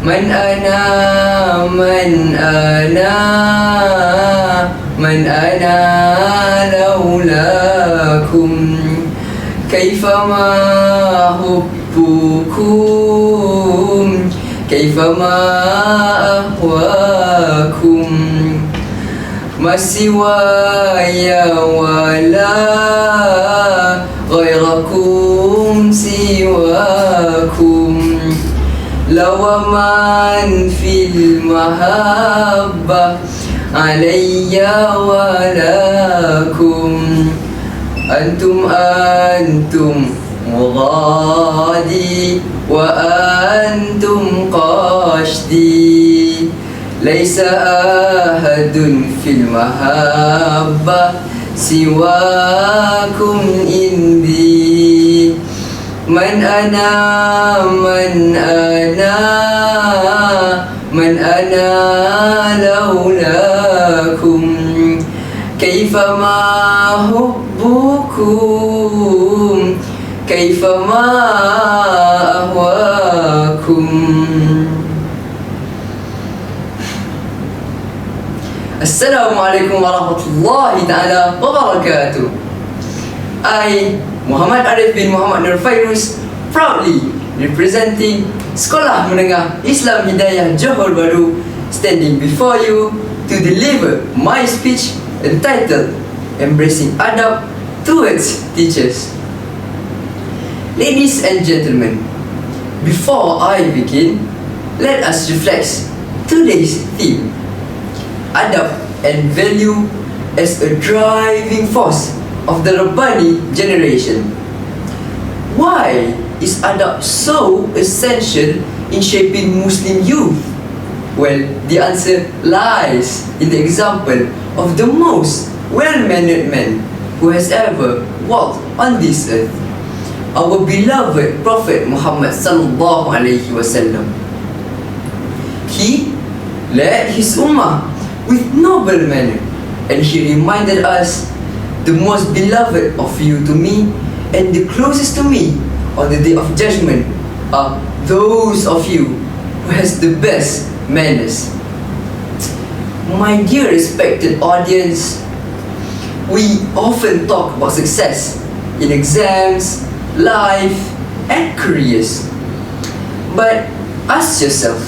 من أنا من أنا من أنا لولاكم كيفما حبكم كيفما أهواكم ما سواي ولا غيركم سواكم لو من في المحبة علي ولكم أنتم مرادي وأنتم قصدي ليس أحد في المحبة سواكم عندي من أنا من أنا من أنا لولاكم كيفما حبكم كيفما أهواكم. Assalamualaikum warahmatullahi ta'ala wabarakatuh. I, Muhammad Arif bin Muhammad Nur Fairuz, proudly representing Sekolah Menengah Islam Hidayah Johor Bahru, standing before you to deliver my speech entitled Embracing Adab Towards Teachers. Ladies and gentlemen, before I begin, let us reflect today's theme, adab and value as a driving force of the Rabbani generation. Why is adab so essential in shaping Muslim youth? Well, the answer lies in the example of the most well-mannered man who has ever walked on this earth, our beloved Prophet Muhammad sallallahu alaihi wasallam. He led his ummah with noble manner, and he reminded us, the most beloved of you to me and the closest to me on the day of judgment are those of you who has the best manners. My dear respected audience, we often talk about success in exams, life and careers, but ask yourself,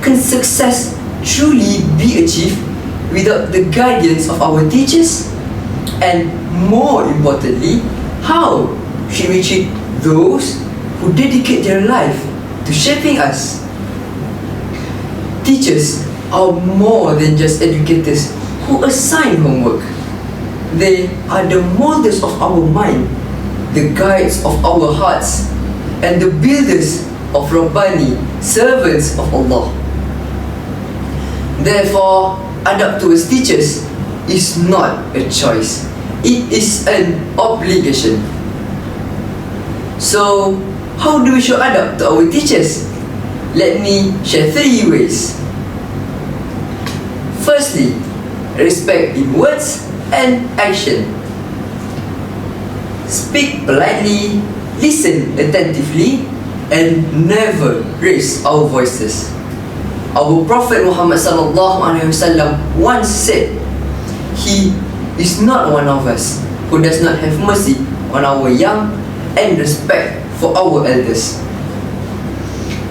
can success truly be achieved without the guidance of our teachers? And more importantly, how should we treat those who dedicate their life to shaping us? Teachers are more than just educators who assign homework. They are the molders of our mind, the guides of our hearts, and the builders of Rabbani, servants of Allah. Therefore, adab towards teachers is not a choice, it is an obligation. So, how do we show adab to our teachers? Let me share 3 ways. Firstly, respect in words and action. Speak politely, listen attentively, and never raise our voices. Our Prophet Muhammad sallallahu alaihi wasallam once said, he is not one of us who does not have mercy on our young and respect for our elders.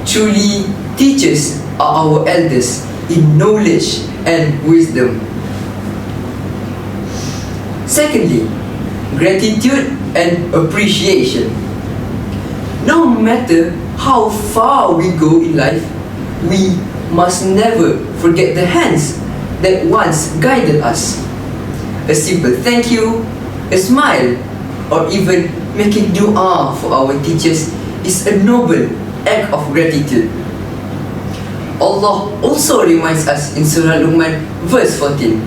Truly, teachers are our elders in knowledge and wisdom. Secondly, gratitude and appreciation. No matter how far we go in life, we must never forget the hands that once guided us. A simple thank you, a smile, or even making dua for our teachers is a noble act of gratitude. Allah also reminds us in Surah Luqman verse 14,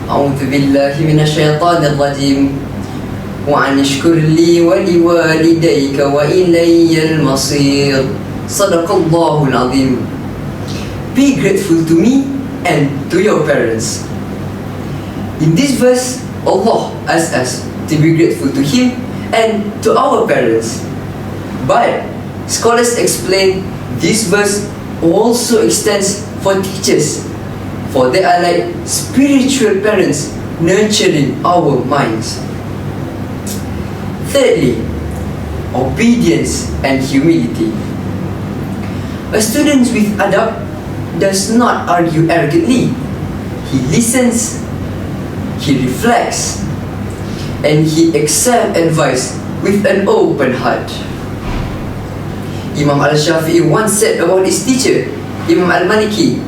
A'udhu billahi minasyaitanir rajim, wa anishkur li wa liwalidayka wa ilayyal masir. Sadaqallahul azim. Be grateful to me and to your parents. In this verse, Allah asks us to be grateful to Him and to our parents. But scholars explain this verse also extends for teachers, for they are like spiritual parents nurturing our minds. Thirdly, obedience and humility. A student with adab does not argue arrogantly. He listens, he reflects, and he accepts advice with an open heart. Imam al-Shafi'i once said about his teacher, Imam al-Maliki,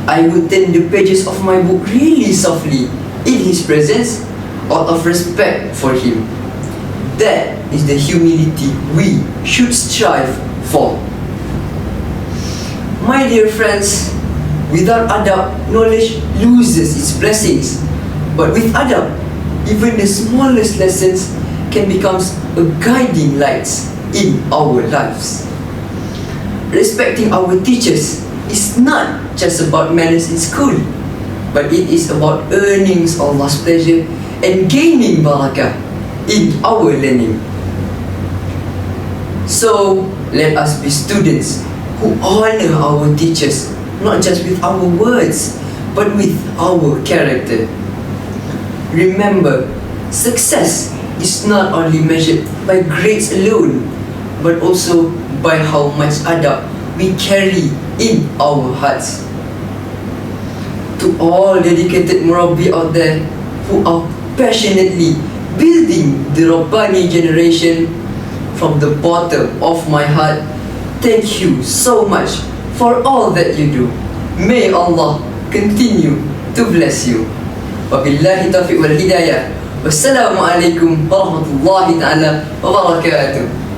I would turn the pages of my book really softly in his presence out of respect for him. That is the humility we should strive for. My dear friends, without adab, knowledge loses its blessings. But with adab, even the smallest lessons can become a guiding light in our lives. Respecting our teachers is not just about manners in school, but it is about earning Allah's pleasure and gaining barakah in our learning. So, let us be students who honor our teachers, not just with our words, but with our character. Remember, success is not only measured by grades alone, but also by how much adab we carry in our hearts. To all dedicated Murabbi out there who are passionately building the Rabbani generation, from the bottom of my heart, thank you so much for all that you do. May Allah continue to bless you. Wabillahi taufiq wal hidayah. Wassalamualaikum warahmatullahi ta'ala wabarakatuh.